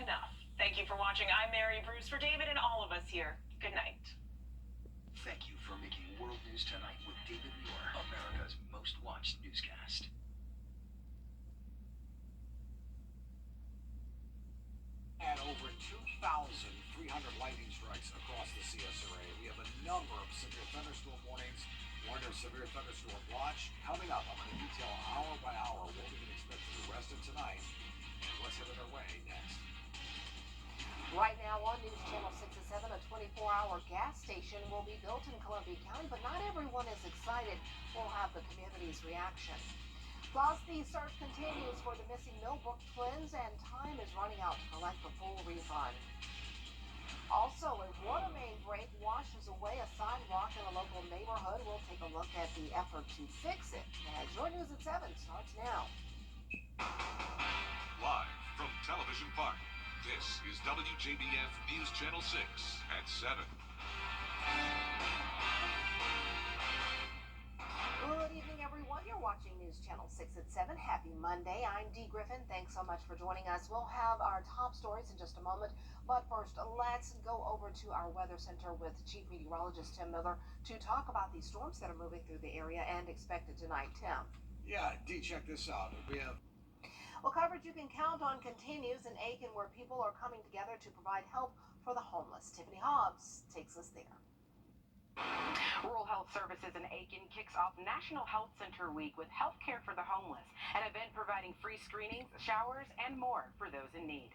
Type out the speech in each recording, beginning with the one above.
enough. Thank you for watching. I'm Mary Bruce for David and all of us here. Good night. Thank you for making World News Tonight with David Muir, America's most watched newscast. At over 2,300 lightning strikes across the CSRA. We have a number of severe thunderstorm warnings. Warning of severe thunderstorm watch. Coming up, I'm going to detail hour by hour what we can expect for the rest of tonight and what's headed our way next. Right now on News Channel 6 and 7, a 24-hour gas station will be built in Columbia County, but not everyone is excited. We'll have the community's reaction. Plus, the search continues for the missing Millbrook twins, and time is running out to collect the full refund. Also, a water main break washes away a sidewalk in a local neighborhood. We'll take a look at the effort to fix it. As your News at 7 starts now. Live from Television Park, this is WJBF News Channel 6 at 7. Good evening, everyone. You're watching News Channel 6 at 7. Happy Monday. I'm Dee Griffin. Thanks so much for joining us. We'll have our top stories in just a moment. But first, let's go over to our weather center with Chief Meteorologist Tim Miller to talk about these storms that are moving through the area and expected tonight. Tim. Yeah, Dee, check this out. We have Well, coverage you can count on continues in Aiken, where people are coming together to provide help for the homeless. Tiffany Hobbs takes us there. Rural Health Services in Aiken kicks off National Health Center Week with health care for the homeless, an event providing free screenings, showers, and more for those in need.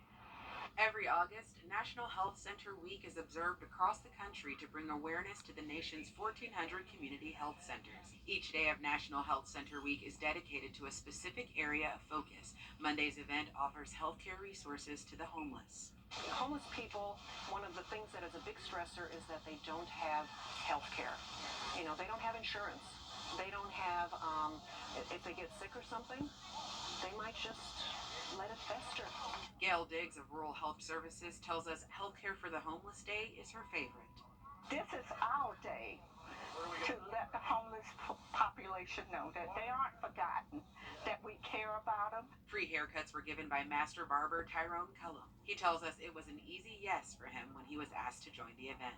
Every August, National Health Center Week is observed across the country to bring awareness to the nation's 1,400 community health centers. Each day of National Health Center Week is dedicated to a specific area of focus. Monday's event offers healthcare resources to the homeless. Homeless people, one of the things that is a big stressor is that they don't have health care. You know, they don't have insurance. They don't have, if they get sick or something, they might just let it fester. Gail Diggs of Rural Health Services tells us Healthcare for the Homeless Day is her favorite. This is our day to let the homeless population know that they aren't forgotten, that we care about them. Free haircuts were given by master barber Tyrone Cullum. He tells us it was an easy yes for him when he was asked to join the event.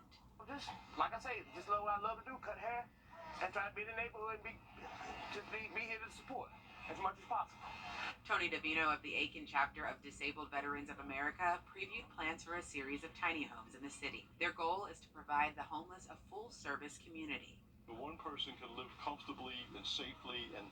Just, like I say, just what I love to do, cut hair, and try to be in the neighborhood and be here to support as much as possible. Tony Davino of the Aiken chapter of Disabled Veterans of America previewed plans for a series of tiny homes in the city. Their goal is to provide the homeless a full-service community. One person can live comfortably and safely and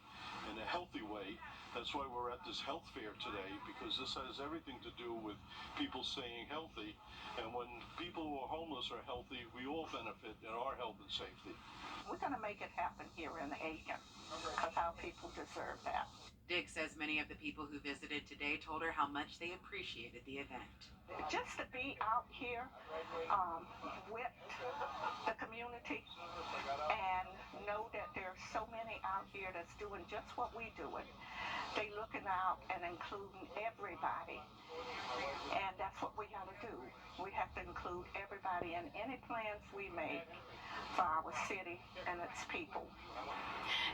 in a healthy way. That's why we're at this health fair today, because this has everything to do with people staying healthy. And when people who are homeless are healthy, we all benefit in our health and safety. We're going to make it happen here in Aiken because our people deserve that. Diggs says many of the people who visited today told her how much they appreciated the event. Just to be out here with the community and know that there's so many out here that's doing just what we do. They looking out and including everybody. And that's what we got to do. We have to include everybody in any plans we make for our city and its people.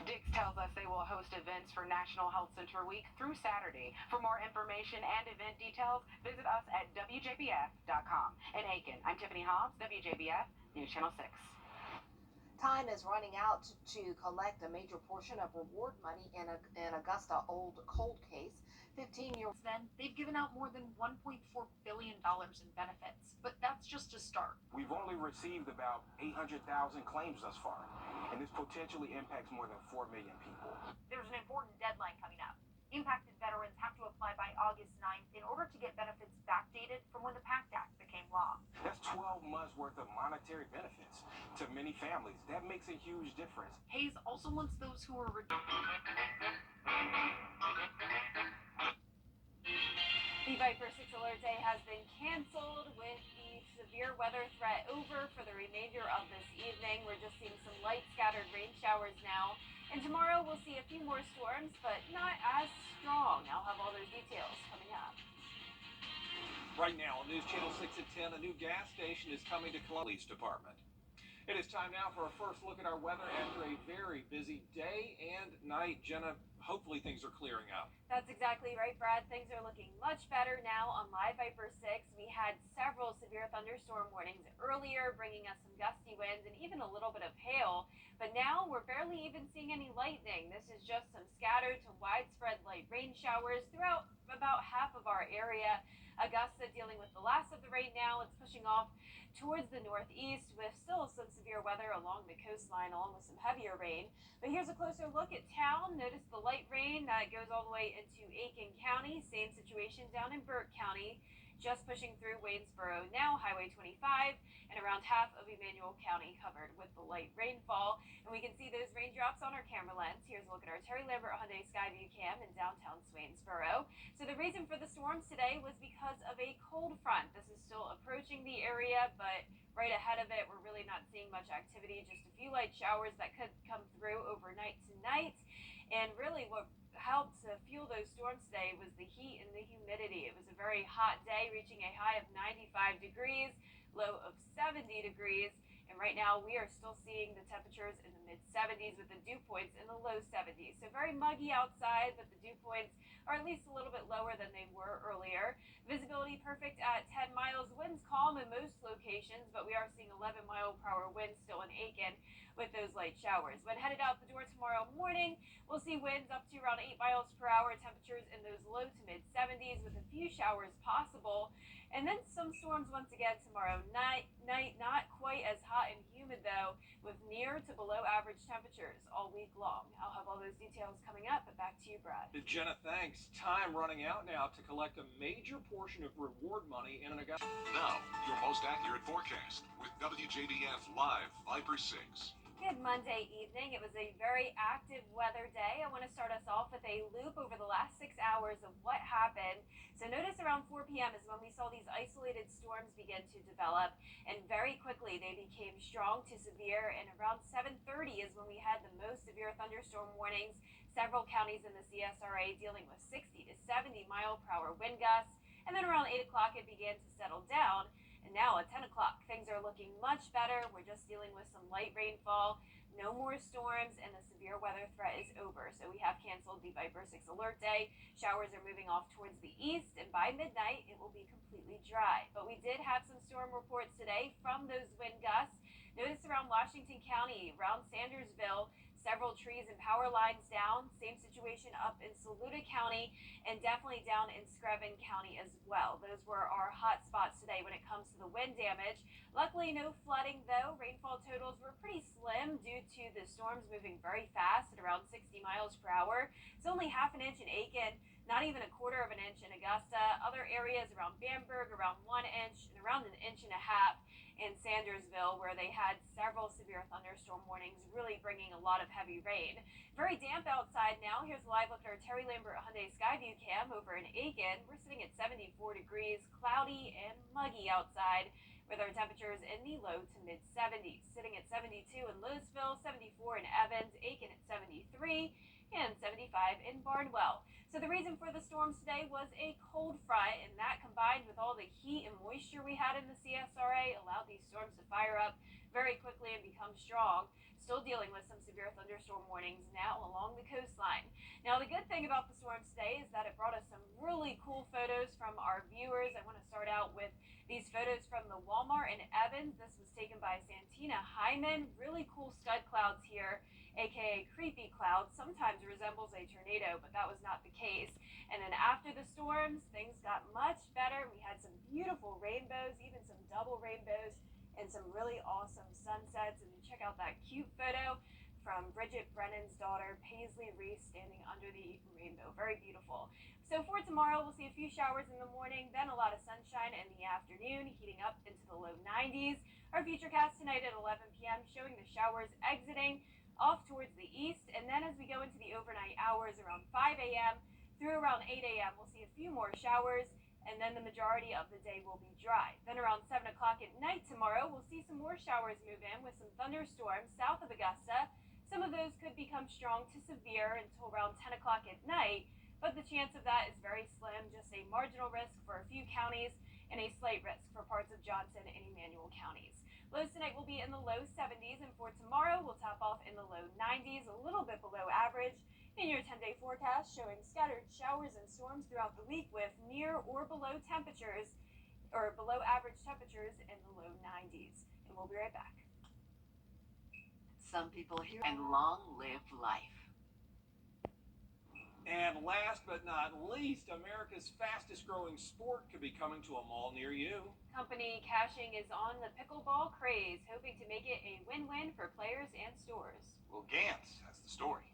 Diggs tells us they will host events for National Health Center Week through Saturday. For more information and event details, visit us at WJBF.com. In Aiken, I'm Tiffany Hobbs, WJBF, News Channel 6. Time is running out to collect a major portion of reward money in Augusta old cold case. 15-year-olds. Then they've given out more than $1.4 billion in benefits, but that's just a start. We've only received about 800,000 claims thus far, and this potentially impacts more than 4 million people. There's an important deadline coming up. Impacted veterans have to apply by August 9th in order to get benefits backdated from when the PACT Act became law. That's 12 months worth of monetary benefits to many families. That makes a huge difference. Hayes also wants those who are The Viper 6 Alert Day has been canceled with the severe weather threat over for the remainder of this evening. We're just seeing some light scattered rain showers now. And tomorrow we'll see a few more storms, but not as strong. I'll have all those details coming up. Right now on News Channel 6 at 10, a new gas station is coming to Columbia Police Department. It is time now for a first look at our weather after a very busy day and night. Jenna, hopefully things are clearing up. That's exactly right, Brad. Things are looking much better now on Live Viper 6. severe thunderstorm warnings earlier, bringing us some gusty winds and even a little bit of hail. But now we're barely even seeing any lightning. This is just some scattered to widespread light rain showers throughout about half of our area. Augusta dealing with the last of the rain now. It's pushing off towards the northeast with still some severe weather along the coastline, along with some heavier rain. But here's a closer look at town. Notice the light rain that goes all the way into Aiken County. Same situation down in Burke County. Just pushing through Waynesboro now, Highway 25, and around half of Emmanuel County covered with the light rainfall. And we can see those raindrops on our camera lens. Here's a look at our Terry Lambert Hyundai Skyview cam in downtown Swainsboro. So the reason for the storms today was because of a cold front. This is still approaching the area, but right ahead of it, we're really not seeing much activity. Just a few light showers that could come through overnight tonight. And really what helped to fuel those storms today was the heat and the humidity. It was a very hot day, reaching a high of 95 degrees, low of 70 degrees. And right now we are still seeing the temperatures in the mid 70s with the dew points in the low 70s. So very muggy outside, but the dew points are at least a little bit lower than they were earlier. Visibility perfect at 10 miles. Winds calm in most locations, but we are seeing 11-mile-per-hour winds still in Aiken with those light showers. When headed out the door tomorrow morning, we'll see winds up to around 8 miles per hour, temperatures in those low to mid 70s with a few showers possible. And then some storms once again tomorrow night, not quite as hot and humid though, with near to below average temperatures all week long. I'll have all those details coming up, but back to you, Brad. Jenna, thanks. Time running out now to collect a major portion of reward money in an Augusta. Now, your most accurate forecast with WJBF Live Viper 6. Good Monday evening. It was a very active weather day. I want to start us off with a loop over the last 6 hours of what happened. So notice around 4 p.m. is when we saw these isolated storms begin to develop, and very quickly they became strong to severe, and around 7:30 is when we had the most severe thunderstorm warnings. Several counties in the CSRA dealing with 60 to 70 mile per hour wind gusts, and then around 8 o'clock it began to settle down. And now at 10 o'clock, things are looking much better. We're just dealing with some light rainfall, no more storms, and the severe weather threat is over. So we have canceled the Viper 6 alert day. Showers are moving off towards the east, and by midnight, it will be completely dry. But we did have some storm reports today from those wind gusts. Notice around Washington County, around Sandersville, several trees and power lines down. Same situation up in Saluda County and definitely down in Screven County as well. Those were our hot spots today when it comes to the wind damage. Luckily, no flooding though. Rainfall totals were pretty slim due to the storms moving very fast at around 60 miles per hour. It's only half an inch in Aiken, not even a quarter of an inch in Augusta. Other areas around Bamberg, around 1 inch, and around 1.5 inches in Sandersville, where they had several severe thunderstorm warnings, really bringing a lot of heavy rain. Very damp outside now. Here's a live look at our Terry Lambert Hyundai Skyview cam over in Aiken. We're sitting at 74 degrees, cloudy and muggy outside, with our temperatures in the low to mid 70s. Sitting at 72 in Louisville, 74 in Evans, Aiken at 73, and 75 in Barnwell. So the reason for the storms today was a cold front, and that combined with all the heat and moisture we had in the CSRA allowed these storms to fire up very quickly and become strong. Still dealing with some severe thunderstorm warnings now along the coastline. Now the good thing about the storms today is that it brought us some really cool photos from our viewers. I want to start out with these photos from the Walmart in Evans. This was taken by Santina Hyman. Really cool scud clouds here, aka creepy clouds. Sometimes resembles a tornado, but that was not the case. And then after the storms, things got much better. We had some beautiful rainbows, even some double rainbows, and some really awesome sunsets. And check out that cute photo from Bridget Brennan's daughter, Paisley Reese, standing under the rainbow. Very beautiful. So for tomorrow, we'll see a few showers in the morning, then a lot of sunshine in the afternoon, heating up into the low 90s. Our futurecast tonight at 11 p.m. showing the showers exiting off towards the east, and then as we go into the overnight hours around 5 a.m. through around 8 a.m., we'll see a few more showers, and then the majority of the day will be dry. Then around 7 o'clock at night tomorrow, we'll see some more showers move in with some thunderstorms south of Augusta. Some of those could become strong to severe until around 10 o'clock at night, but the chance of that is very slim, just a marginal risk for a few counties and a slight risk for parts of Johnson and Emmanuel counties. Lows tonight will be in the low 70s, and for tomorrow, we'll top off in the low 90s, a little bit below average. In your 10-day forecast, showing scattered showers and storms throughout the week with near or below temperatures, or below below average temperatures in the low 90s. And we'll be right back. Some people here and long live life. And last but not least, America's fastest growing sport could be coming to a mall near you. Company cashing is on the pickleball craze, hoping to make it a win-win for players and stores. Well, Gantz, that's the story.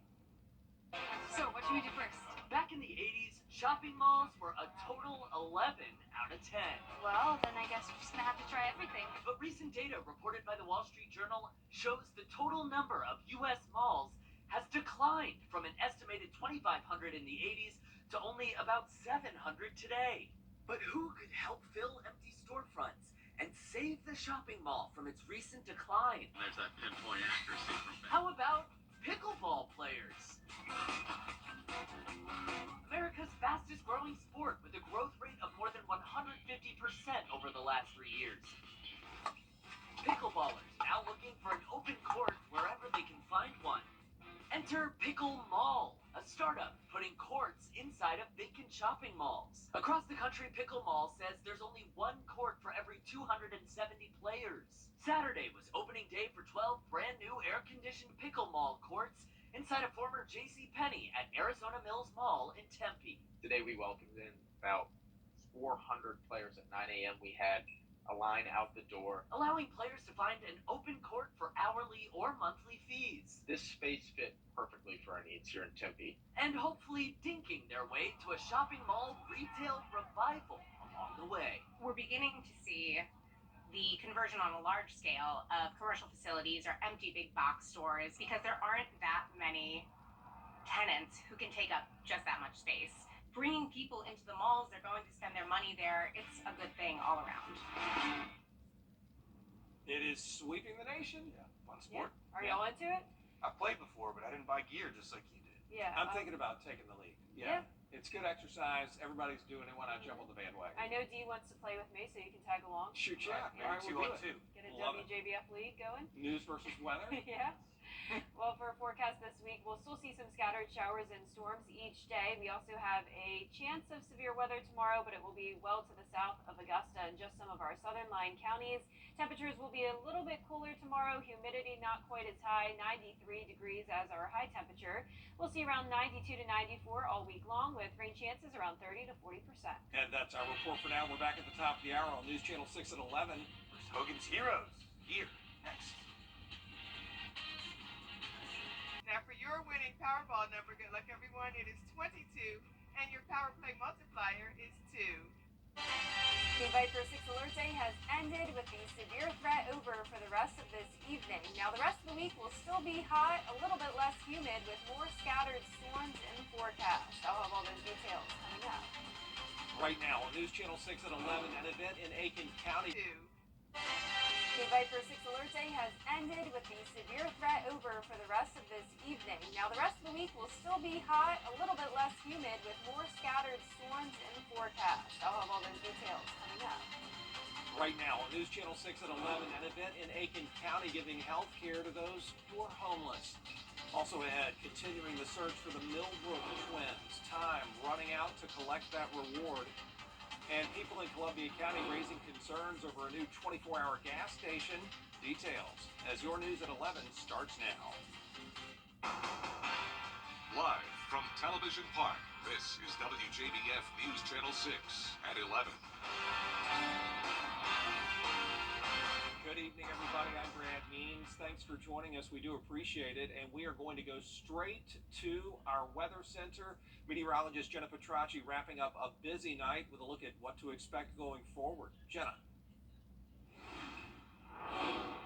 So, what should we do first? Back in the 80s, shopping malls were a total 11 out of 10. Well, then I guess we're just gonna have to try everything. But recent data reported by the Wall Street Journal shows the total number of U.S. malls has declined from an estimated 2,500 in the 80s to only about 700 today. But who could help fill empty storefronts and save the shopping mall from its recent decline? There's that pinpoint accuracy from Ben. How about pickleball players? America's fastest growing sport with a growth rate of more than 150% over the last 3 years. Pickleballers now looking for an open court wherever they can find one. Enter Pickle Mall, a startup putting courts inside of vacant shopping malls. Across the country, Pickle Mall says there's only one court for every 270 players. Saturday was opening day for 12 brand new air-conditioned Pickle Mall courts inside a former JCPenney at Arizona Mills Mall in Tempe. Today we welcomed in about 400 players at 9 a.m. We had a line out the door, allowing players to find an open court for hourly or monthly fees. This space fit perfectly for our needs here in Tempe. And hopefully dinking their way to a shopping mall retail revival along the way. We're beginning to see the conversion on a large scale of commercial facilities or empty big box stores because there aren't that many tenants who can take up just that much space. Bringing people into the malls, they're going to spend their money there. It's a good thing all around. It is sweeping the nation. Yeah, fun sport. Yeah. Are y'all into it? I played before, but I didn't buy gear just like you did. Yeah. I'm thinking about taking the lead. Yeah. It's good exercise. Everybody's doing it. Why not jump on the bandwagon? I know Dee wants to play with me, so you can tag along. Shoot, yeah. Maybe All right, we'll do it. 2-on-2. Get a Love it. WJBF league going. News versus weather. Yeah. Well, for a forecast this week, we'll still see some scattered showers and storms each day. We also have a chance of severe weather tomorrow, but it will be well to the south of Augusta and just some of our southern line counties. Temperatures will be a little bit cooler tomorrow. Humidity not quite as high, 93 degrees as our high temperature. We'll see around 92 to 94 all week long with rain chances around 30 to 40%. And that's our report for now. We're back at the top of the hour on News Channel 6 at 11. Where's Hogan's Heroes? Here, next. Now for your winning Powerball number, good luck everyone, it is 22, and your Power Play multiplier is 2. The Viper 6 Alert Day has ended with the severe threat over for the rest of this evening. Now the rest of the week will still be hot, a little bit less humid with more scattered storms in the forecast. I'll have all those details coming up. Right now on News Channel 6 at 11, an event in Aiken County. 2. The Viper 6 Alert Day has ended with the severe threat over for the rest of this evening. Now the rest of the week will still be hot, a little bit less humid with more scattered storms in the forecast. I'll have all those details coming up. Right now on News Channel 6 at 11, an event in Aiken County giving health care to those who are homeless. Also ahead, continuing the search for the Millbrook twins. Time running out to collect that reward. And people in Columbia County raising concerns over a new 24-hour gas station. Details as your news at 11 starts now. Live from Television Park, this is WJBF News Channel 6 at 11. Good evening, everybody. I'm Brad Means. Thanks for joining us. We do appreciate it. And we are going to go straight to our weather center. Meteorologist Jenna Petracci wrapping up a busy night with a look at what to expect going forward. Jenna.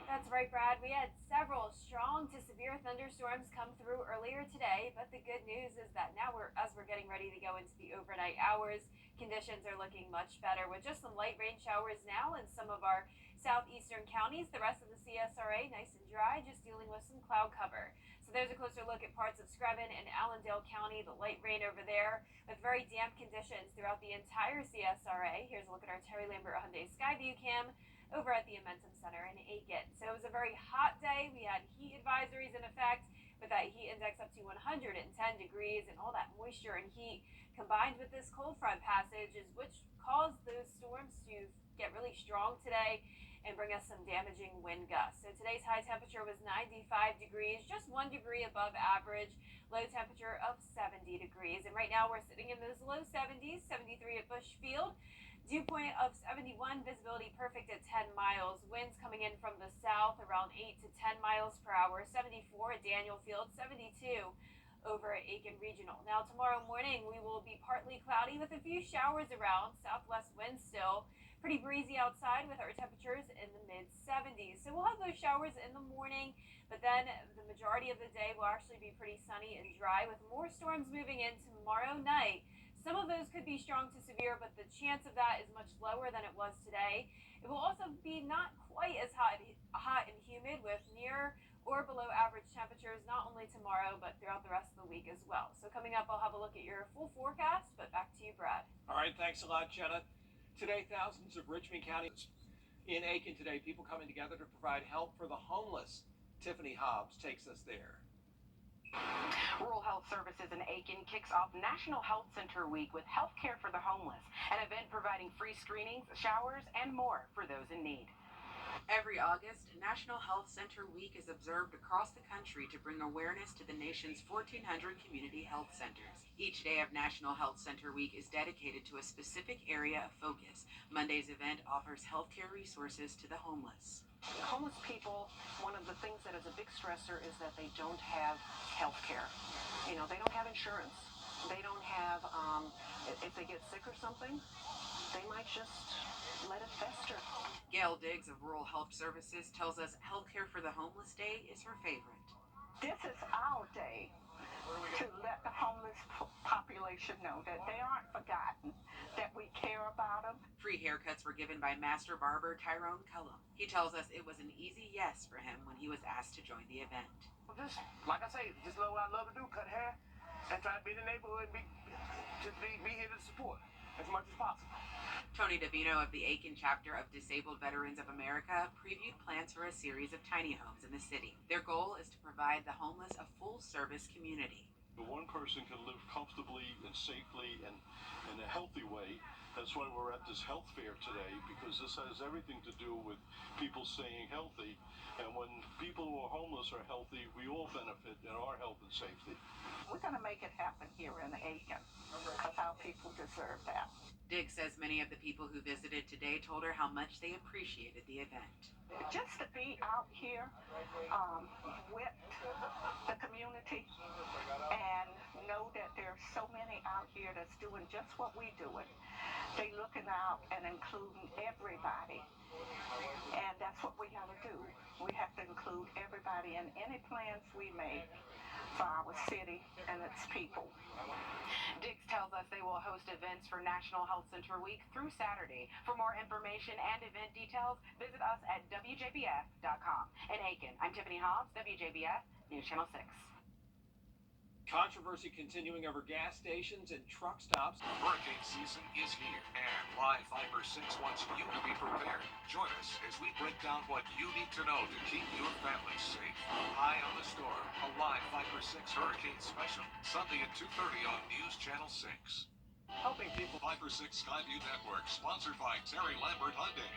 That's right, Brad. We had several strong to severe thunderstorms come through earlier today, but the good news is that now as we're getting ready to go into the overnight hours, conditions are looking much better with just some light rain showers now in some of our southeastern counties. The rest of the CSRA nice and dry, just dealing with some cloud cover. So there's a closer look at parts of Screven and Allendale County, the light rain over there with very damp conditions throughout the entire CSRA. Here's a look at our Terry Lambert Hyundai Skyview cam over at the Amentum Center in Aiken. So it was a very hot day. We had heat advisories in effect with that heat index up to 110 degrees and all that moisture and heat combined with this cold front passage is which caused those storms to get really strong today and bring us some damaging wind gusts. So today's high temperature was 95 degrees, just 1 degree above average, low temperature of 70 degrees. And right now we're sitting in those low 70s, 73 at Bush Field. Dew point of 71, visibility perfect at 10 miles. Winds coming in from the south around 8 to 10 miles per hour. 74 at Daniel Field, 72 over at Aiken Regional. Now tomorrow morning we will be partly cloudy with a few showers around, southwest winds still. Pretty breezy outside with our temperatures in the mid 70s. So we'll have those showers in the morning, but then the majority of the day will actually be pretty sunny and dry with more storms moving in tomorrow night. Some of those could be strong to severe, but the chance of that is much lower than it was today. It will also be not quite as hot and humid with near or below average temperatures, not only tomorrow, but throughout the rest of the week as well. So coming up, I'll have a look at your full forecast, but back to you, Brad. All right, thanks a lot, Jenna. Today, thousands of Richmond County in Aiken today, people coming together to provide help for the homeless. Tiffany Hobbs takes us there. Rural Health Services in Aiken kicks off National Health Center Week with Health Care for the Homeless, an event providing free screenings, showers, and more for those in need. Every August, National Health Center Week is observed across the country to bring awareness to the nation's 1,400 community health centers. Each day of National Health Center Week is dedicated to a specific area of focus. Monday's event offers healthcare resources to the homeless. Homeless people, one of the things that is a big stressor is that they don't have health care. You know, they don't have insurance. They don't have, if they get sick or something, they might just let it fester. Gail Diggs of Rural Health Services tells us Healthcare for the Homeless Day is her favorite. This is our day to let the homeless population know that they aren't forgotten, that we care about them. Free haircuts were given by Master Barber Tyrone Cullum. He tells us it was an easy yes for him when he was asked to join the event. Just, like I say, just what I love to do, cut hair, and try to be in the neighborhood and be here to support as much as possible. Tony DeVino of the Aiken chapter of Disabled Veterans of America previewed plans for a series of tiny homes in the city. Their goal is to provide the homeless a full-service community. One person can live comfortably and safely and in a healthy way. That's why we're at this health fair today, because this has everything to do with people staying healthy. And when people who are homeless are healthy, we all benefit in our health and safety. We're going to make it happen here in Aiken because our people deserve that. Diggs says many of the people who visited today told her how much they appreciated the event. Just to be out here with the community and know that there's so many out here that's doing just what we do it. They looking out and including everybody. And that's what we got to do. We have to include everybody in any plans we make for our city and its people. Diggs tells us they will host events for National Health Center Week through Saturday. For more information and event details, visit us at WJBF.com. In Aiken, I'm Tiffany Hobbs, WJBF News Channel 6. Controversy continuing over gas stations and truck stops. Hurricane season is here, and Live Fiber 6 wants you to be prepared. Join us as we break down what you need to know to keep your family safe. Eye on the storm, a Live Fiber 6 Hurricane Special, Sunday at 2:30 on News Channel 6. Helping people. Fiber 6 Skyview Network, sponsored by Terry Lambert Hyundai.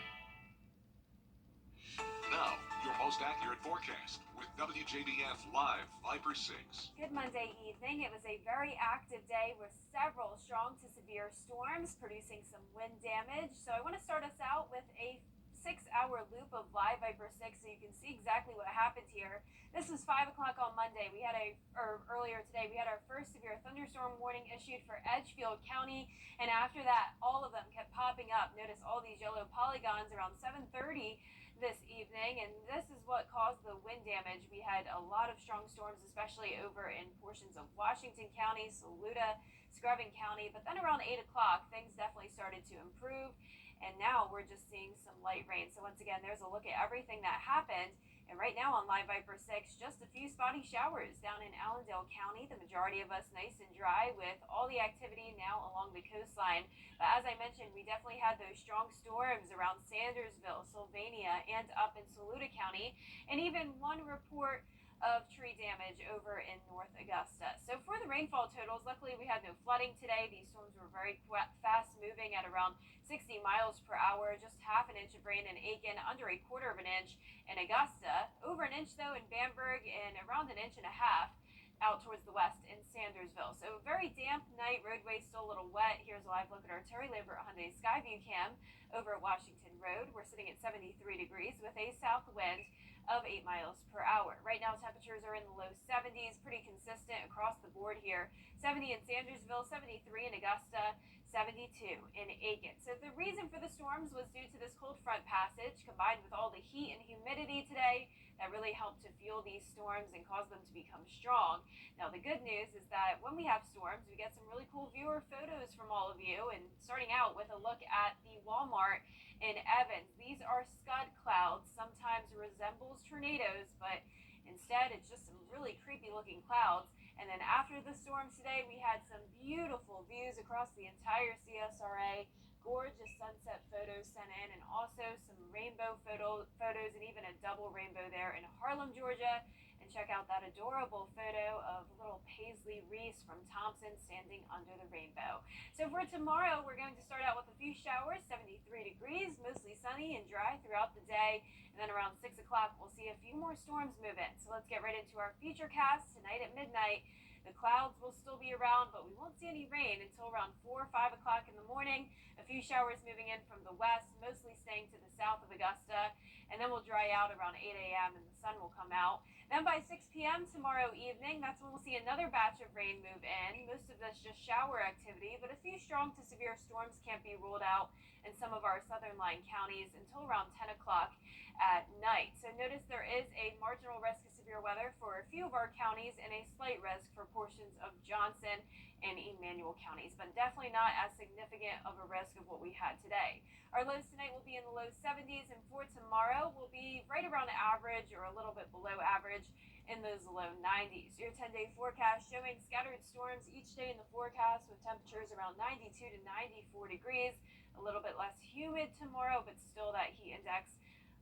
Now, your most accurate forecast with WJBF Live Viper 6. Good Monday evening. It was a very active day with several strong to severe storms producing some wind damage. So I want to start us out with a 6-hour loop of Live Viper 6 so you can see exactly what happened here. This was 5 o'clock on Monday. Earlier today, we had our first severe thunderstorm warning issued for Edgefield County. And after that, all of them kept popping up. Notice all these yellow polygons around 7:30 this evening, and this is what caused the wind damage. We had a lot of strong storms, especially over in portions of Washington County, Saluda, Scrubbing County, but then around 8 o'clock, things definitely started to improve, and now we're just seeing some light rain. So once again, there's a look at everything that happened, and right now on Live Viper 6, just a few spotty showers down in Allendale County, the majority of us nice and dry with all the activity now along the coastline. But as I mentioned, we definitely had those strong storms around Sandersville, Sylvania, and up in Saluda County. And even one report of tree damage over in North Augusta. So for the rainfall totals, luckily we had no flooding today. These storms were very fast moving at around 60 miles per hour, just half an inch of rain in Aiken, under a quarter of an inch in Augusta, over an inch though in Bamberg, and around an inch and a half out towards the west in Sandersville. So very damp night, roadway still a little wet. Here's a live look at our Terry Lambert Hyundai Skyview cam over at Washington Road. We're sitting at 73 degrees with a south wind of 8 miles per hour. Right now temperatures are in the low 70s, pretty consistent across the board here. 70 in Sandersville, 73 in Augusta, 72 in Aiken. So the reason for the storms was due to this cold front passage combined with all the heat and humidity today that really helped to fuel these storms and cause them to become strong. Now the good news is that when we have storms, we get some really cool viewer photos from all of you, and starting out with a look at the Walmart in Evans. These are scud clouds, sometimes resembles tornadoes, but instead it's just some really creepy looking clouds. And then after the storm today, we had some beautiful views across the entire CSRA. Gorgeous sunset photos sent in, and also some rainbow photos and even a double rainbow there in Harlem, Georgia. And check out that adorable photo of little Paisley Reese from Thompson standing under the rainbow. So for tomorrow, we're going to start out with a few showers, 73 degrees, mostly sunny and dry throughout the day. And then around 6 o'clock, we'll see a few more storms move in. So let's get right into our future cast. Tonight at midnight, the clouds will still be around, but we won't see any rain until around 4 or 5 o'clock in the morning. A few showers moving in from the west, mostly staying to the south of Augusta, and then we'll dry out around 8 a.m. and the sun will come out. Then by 6 p.m. tomorrow evening, that's when we'll see another batch of rain move in. Most of this just shower activity, but a few strong to severe storms can't be ruled out in some of our southern line counties until around 10 o'clock at night. So notice there is a marginal risk of severe weather for a few of our counties and a slight risk for portions of Johnson and Emmanuel counties, but definitely not as significant of a risk of what we had today. Our lows tonight will be in the low 70s, and for tomorrow will be right around average or a little bit below average in those low 90s. Your 10-day forecast showing scattered storms each day in the forecast with temperatures around 92 to 94 degrees. A little bit less humid tomorrow, but still that heat index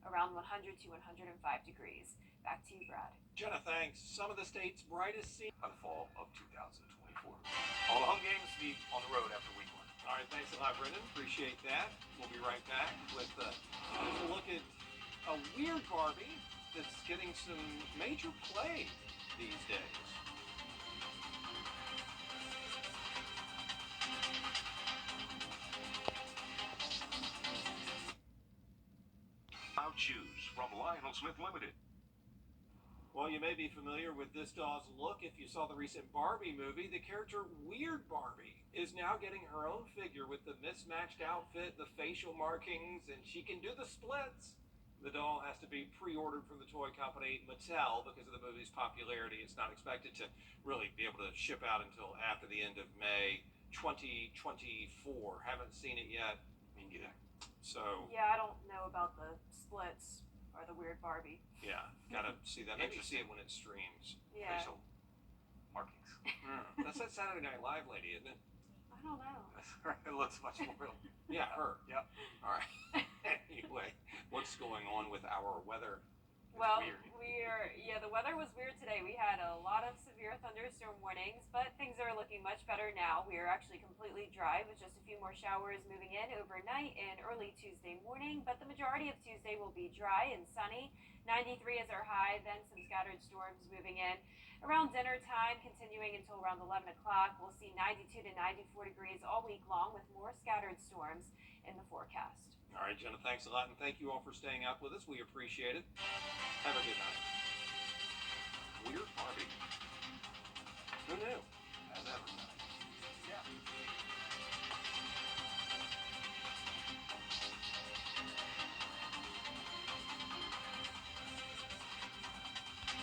around 100 to 105 degrees. Back to you, Brad. Jenna, thanks. Some of the state's brightest scenes By the fall of 2024. All the home games be on the road after week 1. All right, thanks a lot, Brendan. Appreciate that. We'll be right back with a look at a weird Barbie that's getting some major play these days. Cloud Shoes from Lionel Smith Limited. Well, you may be familiar with this doll's look if you saw the recent Barbie movie. The character Weird Barbie is now getting her own figure with the mismatched outfit, the facial markings, and she can do the splits. The doll has to be pre-ordered from the toy company Mattel because of the movie's popularity. It's not expected to really be able to ship out until after the end of May 2024. Haven't seen it yet. Me neither. So Yeah, I don't know about the splits or the weird Barbie. yeah, gotta see that. Maybe see it when it streams. Yeah. Facial markings. That's that Saturday Night Live lady, isn't it? I don't know. It looks much more real. Yeah, her. Yep. All right. Anyway, what's going on with our weather? Well, weird. the weather was weird today. We had a lot of severe thunderstorm warnings, but things are looking much better now. We are actually completely dry with just a few more showers moving in overnight and early Tuesday morning, but the majority of Tuesday will be dry and sunny. 93 is our high, then some scattered storms moving in. Around dinner time, continuing until around 11 o'clock, we'll see 92 to 94 degrees all week long with more scattered storms in the forecast. All right, Jenna, thanks a lot, and thank you all for staying up with us. We appreciate it. Have a good night.